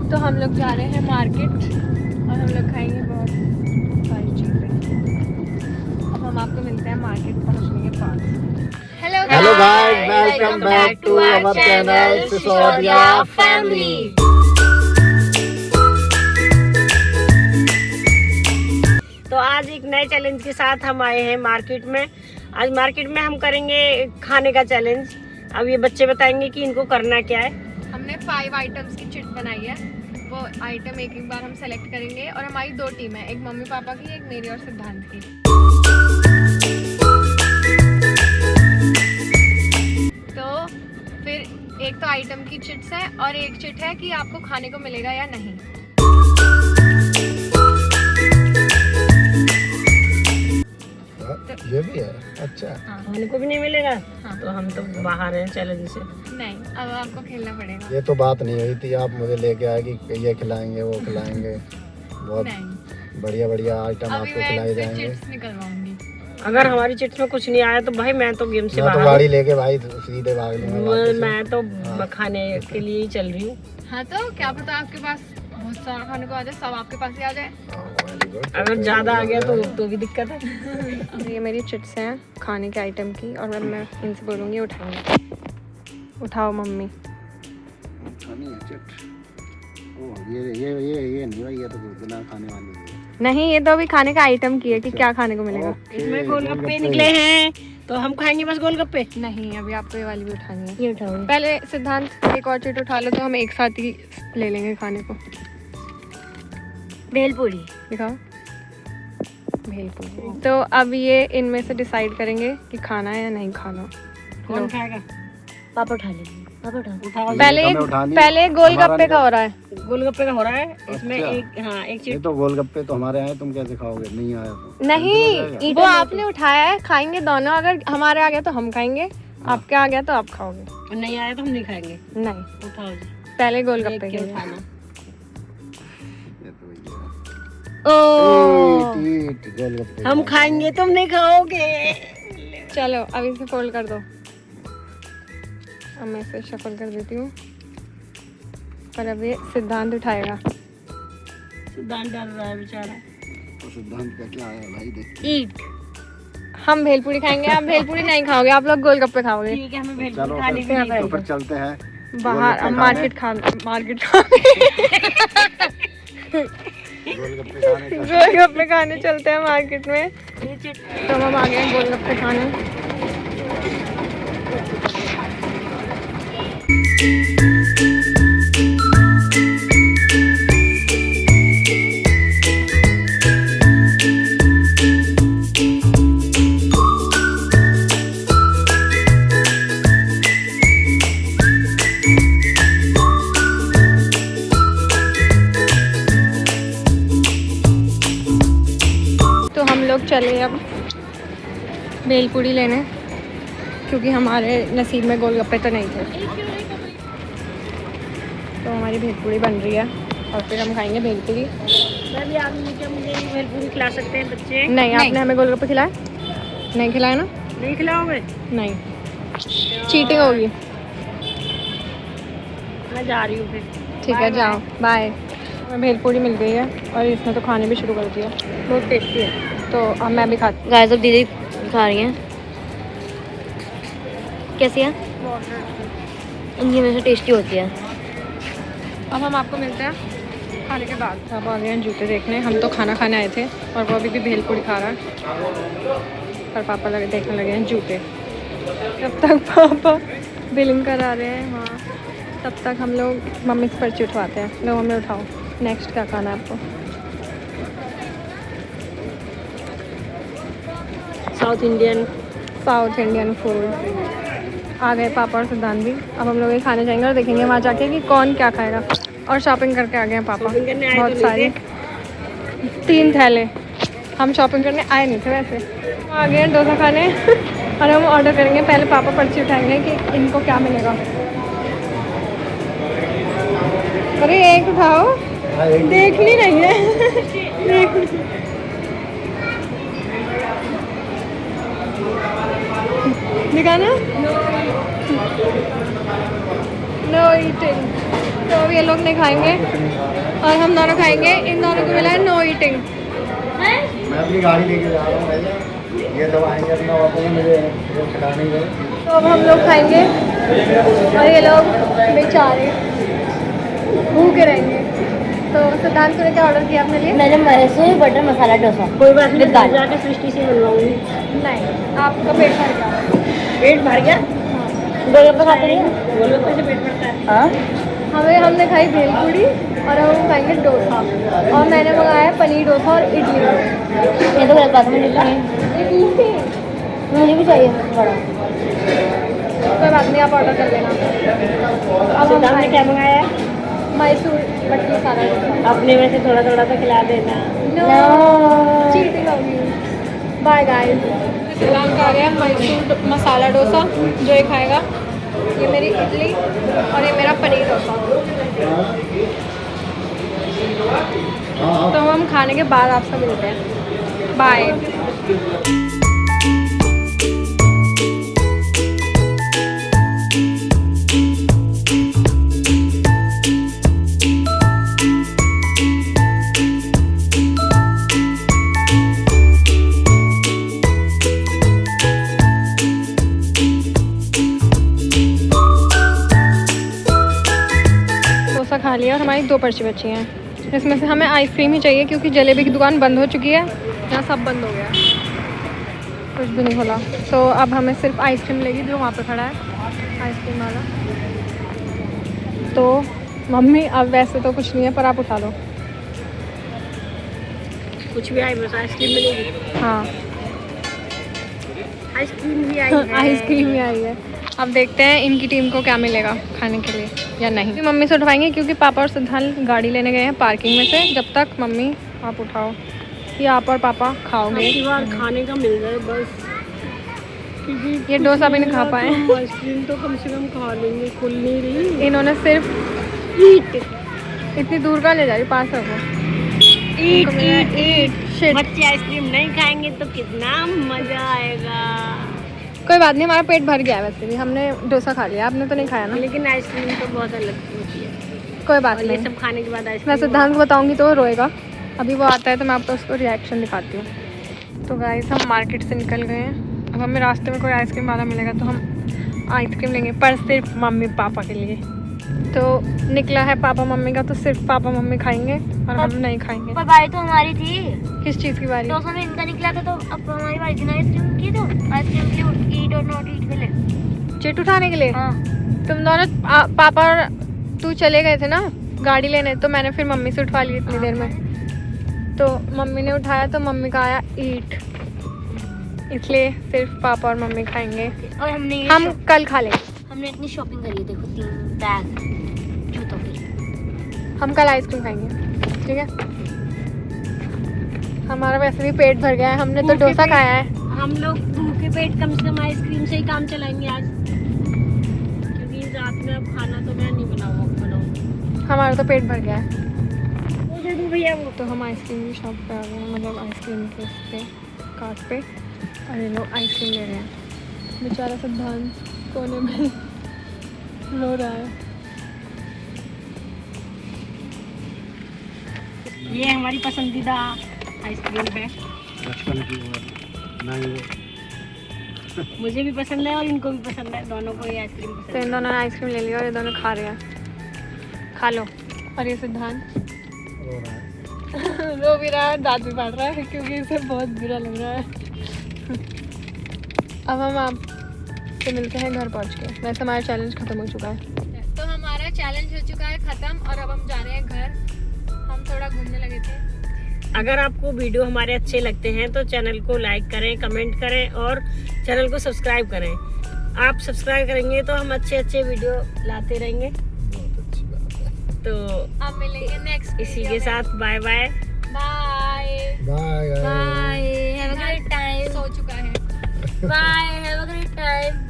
तो हम लोग जा रहे हैं मार्केट और हम लोग खाएंगे बहुत सारी चीज़ें। अब हम आपको मिलते हैं मार्केट पहुंचने के बाद। Hello guys, welcome back to our channel Sisodia family. तो आज एक नए चैलेंज के साथ हम आए हैं मार्केट में। आज मार्केट में हम करेंगे खाने का चैलेंज। अब ये बच्चे बताएंगे कि इनको करना क्या है। हमने 5 आइटम्स की चिट बनाई है। वो आइटम एक एक बार हम सेलेक्ट करेंगे और हमारी 2 टीम है, एक मम्मी पापा की, एक मेरी और सिद्धांत की। तो फिर एक तो आइटम की चिट्स है और एक चिट है कि आपको खाने को मिलेगा या नहीं। ये भी है अच्छा। खाने को भी नहीं मिलेगा। हाँ। तो हम तो बाहर हैं चैलेंज से। नहीं, अब आपको खेलना पड़ेगा। ये तो बात नहीं हुई थी, आप मुझे लेके आए कि ये खिलाएंगे वो खिलाएंगे। बहुत नहीं, बढ़िया बढ़िया आइटम अभी आपको मैं खिलाए इनसे जाएंगे। चिट्स निकलवाऊंगी। अगर हमारी चिट्स में कुछ नहीं आया तो भाई मैं तो गेम से मैं तो बाहर गाड़ी लेके भाई सीधे भाग लूंगा वापस। मैं तो खाने के लिए ही चल रही हूँ। हाँ, तो क्या पता आपके पास बहुत सारा खाने को आ जाए, सब आपके पास ही आ जाए। अगर ज्यादा आ गया तो भी दिक्कत है। अब ये मेरी चिट्स हैं खाने के आइटम की और मैं इनसे बोलूँगी उठाएंगे। उठाओ मम्मी। ये नहीं भाई, ये तो बिना खाने वाली है। नहीं, ये तो अभी खाने का आइटम की है कि क्या खाने को मिलेगा। इसमें गोलगप्पे निकले हैं तो हम खाएंगे बस गोलगप्पे। नहीं, अभी आपको ये वाली भी उठानी है। ये उठाओ। पहले सिद्धांत एक और चिट उठा लो तो हम एक साथ ही ले लेंगे खाने को। भेलपूरी दिखाओ। भेलपूरी। तो अब ये इनमें से डिसाइड करेंगे कि खाना है या नहीं खाना। कौन खाएगा? पापा उठा लेंगे। पापा उठाओ। पहले गोलगप्पे का हो रहा है। गोलगप्पे का हो रहा है। इसमें अच्छा। एक ये चीज तो गोलगप्पे तो हमारे आए, तुम कैसे खाओगे? नहीं आया तो नहीं, वो आपने उठाया है, खाएंगे दोनों। अगर हमारे आ गया तो हम खाएंगे, आपके आ गया तो आप खाओगे। नहीं आया तो हम नहीं खाएंगे। नहीं, उठाओ जी। पहले गोलगप्पे के खाना। गोलगप्पे हम खाएंगे तुम नहीं खाओगे। चलो अब इसे फोल्ड कर दो। अब मैं इसे शफल कर देती हूँ और अब ये सिद्धांत उठाएगा। सिद्धांत डर रहा है बेचारा। तो सिद्धांत का क्या है भाई? देख ईट। हम भेलपूरी खाएंगे, आप भेलपूरी नहीं खाओगे, आप लोग गोलगप्पे खाओगे। ठीक है, हमें भेलपूरी चलो खाने तो फिर चलते हैं बाहर। अब मार्केट गोलगप्पे खाने चलते हैं मार्केट में। तो हम आ गए हैं गोलगप्पे खाने। तो हम लोग चले अब भेलपूरी लेने, क्योंकि हमारे नसीब में गोलगप्पे तो नहीं थे। तो हमारी भेलपूरी बन रही है और फिर हम खाएंगे भेलपूरी। मैं आप मुझे भेलपूरी खिला सकते हैं बच्चे? नहीं, आपने हमें गोलगप्पे खिलाए? नहीं खिलाए ना? नहीं खिलाओगे? नहीं, चीटिंग होगी। मैं जा रही हूँ फिर। ठीक है, जाओ, बाय। हमें भेलपूरी मिल गई है और इसने तो खाने भी शुरू कर दिया। बहुत टेस्टी है। तो अब मैं भी खाती। गाइस अब दीदी खा रही हैं। कैसी है? इनकी में से टेस्टी होती है। अब हम आपको मिलते हैं खाने के बाद। अब आ गए हैं जूते देखने। हम तो खाना खाने आए थे और वो अभी भी भेलपूरी खा रहा है और पापा लगे देखने लगे हैं जूते। तब तक पापा बिलिंग करा रहे हैं वहाँ, तब तक हम लोग मम्मी से पर्ची उठवाते हैं। लो मम्मी उठाओ, नेक्स्ट क्या खाना है आपको? South Indian food. आ गए पापा और सिद्धांत भी। अब हम लोग ये खाने जाएंगे और देखेंगे वहाँ जाके कि कौन क्या खाएगा। और शॉपिंग करके आ गए हैं पापा, बहुत सारी, 3 थैले। हम शॉपिंग करने आए नहीं थे वैसे। आ गए हैं डोसा खाने और हम ऑर्डर करेंगे। पहले पापा पर्ची उठाएंगे कि इनको क्या मिलेगा। अरे एक उठाओ, देखनी नहीं है। दिखाना। No eating. तो अब ये लोग नहीं खाएंगे और हम दोनों खाएंगे। इन दोनों को मिला है नो ईटिंग। मैं अपनी गाड़ी लेके जा रहा हूँ भैया, ये सब आएंगे अपना वापस मुझे खिलाने के। तो अब हम लोग खाएंगे और ये लोग बेचारे भूखे रहेंगे। तो सिद्धांत ने क्या ऑर्डर किया अपने लिए? मैंने मैसूर बटर मसाला डोसा। कोई बात नहीं, विद दाल। जाके सृष्टि से मिलवाऊंगी। नहीं, आपका पेट भर गया। पेट भर गया? गोलगप्पे खाते नहीं? गोलगप्पे से पेट भरता है। हाँ, हमने खाई भेलपूरी और अब हम खाएंगे डोसा। और मैंने मंगाया पनीर डोसा और इडली। ये तो गलत बात है, मुझे भी चाहिए बड़ा। कोई बात नहीं, आप ऑर्डर कर लेना। अब हम सिद्धांत ने क्या मंगाया? मैसूर बटर मसाला डोसा। अपने में से थोड़ा थोड़ा तो खिला देना। नो चीटिंग होगी। Bye guys. सिद्धांत खा गया मैसूर मसाला डोसा, जो ये खाएगा। ये मेरी इडली और ये मेरा पनीर डोसा। तो हम खाने के बाद आपसे मिलते हैं। बाय। खा लिया और हमारी 2 पर्ची बची हैं। इसमें से हमें आइसक्रीम ही चाहिए क्योंकि जलेबी की दुकान बंद हो चुकी है। यहाँ सब बंद हो गया, कुछ भी नहीं खोला। तो अब हमें सिर्फ आइसक्रीम लेगी, जो वहाँ पे खड़ा है आइसक्रीम वाला। तो मम्मी अब वैसे तो कुछ नहीं है, पर आप उठा लो। कुछ भी आई, बस आइसक्रीम मिलेगी। हाँ, आइसक्रीम भी आई है। आइसक्रीम ही आई है। अब देखते हैं इनकी टीम को क्या मिलेगा खाने के लिए या नहीं। मम्मी से उठवाएंगे क्योंकि पापा और सिद्धांत गाड़ी लेने गए हैं पार्किंग में से। जब तक मम्मी आप उठाओ, ये आप और पापा खाओगे। बार खाने का मिल जाए बस, क्योंकि ये डोसा भी नहीं खा पाए। आइसक्रीम तो कम से कम खा लेंगे, खुल नहीं रही। इन्होंने सिर्फ ईट, इतनी दूर का ले जा रही, पास रखो। ईट ईट ईट। शिट। बच्चे आइसक्रीम नहीं खाएंगे तो कितना मजा आएगा। कोई बात नहीं, हमारा पेट भर गया है वैसे भी। हमने डोसा खा लिया, आपने तो नहीं खाया ना। लेकिन आइसक्रीम तो बहुत अलग होती है। कोई बात और ये नहीं, सब खाने के बाद आइसक्रीम मैं सिद्धांत को बताऊंगी तो वो रोएगा। अभी वो आता है तो मैं आपको उसको रिएक्शन दिखाती हूँ। तो गाइस, हम मार्केट से निकल गए हैं। अब हमें रास्ते में कोई आइसक्रीम वाला मिलेगा तो हम आइसक्रीम लेंगे, पर सिर्फ मम्मी पापा के लिए। तो निकला है पापा मम्मी का, तो सिर्फ पापा मम्मी खाएंगे और हम नहीं खाएंगे। पर बारी तो हमारी थी। किस चीज़ की बारी? डोसा में इनका निकला था, तो अब हमारी बारी थी ना आइसक्रीम की। तो आइसक्रीम की ईट और नॉट ईट के लिए, चिट उठाने के लिए। हाँ। तुम दोनों पापा और तू चले गए थे ना गाड़ी लेने, तो मैंने फिर मम्मी से उठवा ली इतनी देर में। तो मम्मी ने उठाया तो मम्मी का आया ईट, इसलिए सिर्फ पापा और मम्मी खाएंगे। और हम कल खा लेंगे। हमने इतनी शॉपिंग करी है, देखो 3 बैग जूतों की। हम कल आइसक्रीम खाएंगे, ठीक है? हमारा वैसे भी पेट भर गया है, हमने तो डोसा खाया है। हम लोग भूखे पेट कम से कम आइसक्रीम से ही काम चलाएंगे आज, क्योंकि रात में अब खाना तो मैं नहीं बनाऊंगी। हमारा तो पेट भर गया है। वो दे दूं भैया वो। तो हम आइसक्रीम की शॉप पे आ गए हैं, मतलब आइसक्रीम के उस पे कार्ट पे, और ये लोग आइसक्रीम ले रहे हैं। बेचारा सिद्धांत कोने में रो रहा है। ये हमारी पसंदीदा आइसक्रीम है, बचपन की मैंगो। मुझे भी पसंद है और इनको भी पसंद है, दोनों को ये आइसक्रीम तो पसंद इन दोनों ने आइसक्रीम ले लिया और ये दोनों खा रहे हैं। खा लो। और ये सिद्धांत रो रहा है। रो भी रहा है, दांत भी फाड़ रहा है क्योंकि इसे बहुत बुरा लग रहा है। अब हम आपसे मिलते हैं घर पहुंच के। वैसे हमारा चैलेंज खत्म हो चुका है। तो हमारा चैलेंज हो चुका है खत्म और अब हम जा रहे हैं घर। हम थोड़ा घूमने लगे थे। अगर आपको वीडियो हमारे अच्छे लगते हैं तो चैनल को लाइक करें, कमेंट करें और चैनल को सब्सक्राइब करें। आप सब्सक्राइब करेंगे तो हम अच्छे अच्छे वीडियो लाते रहेंगे। तो अब मिलेंगे नेक्स्ट इसी के साथ bye bye bye bye bye, have a great time. सो चुका है। Bye, have a great time.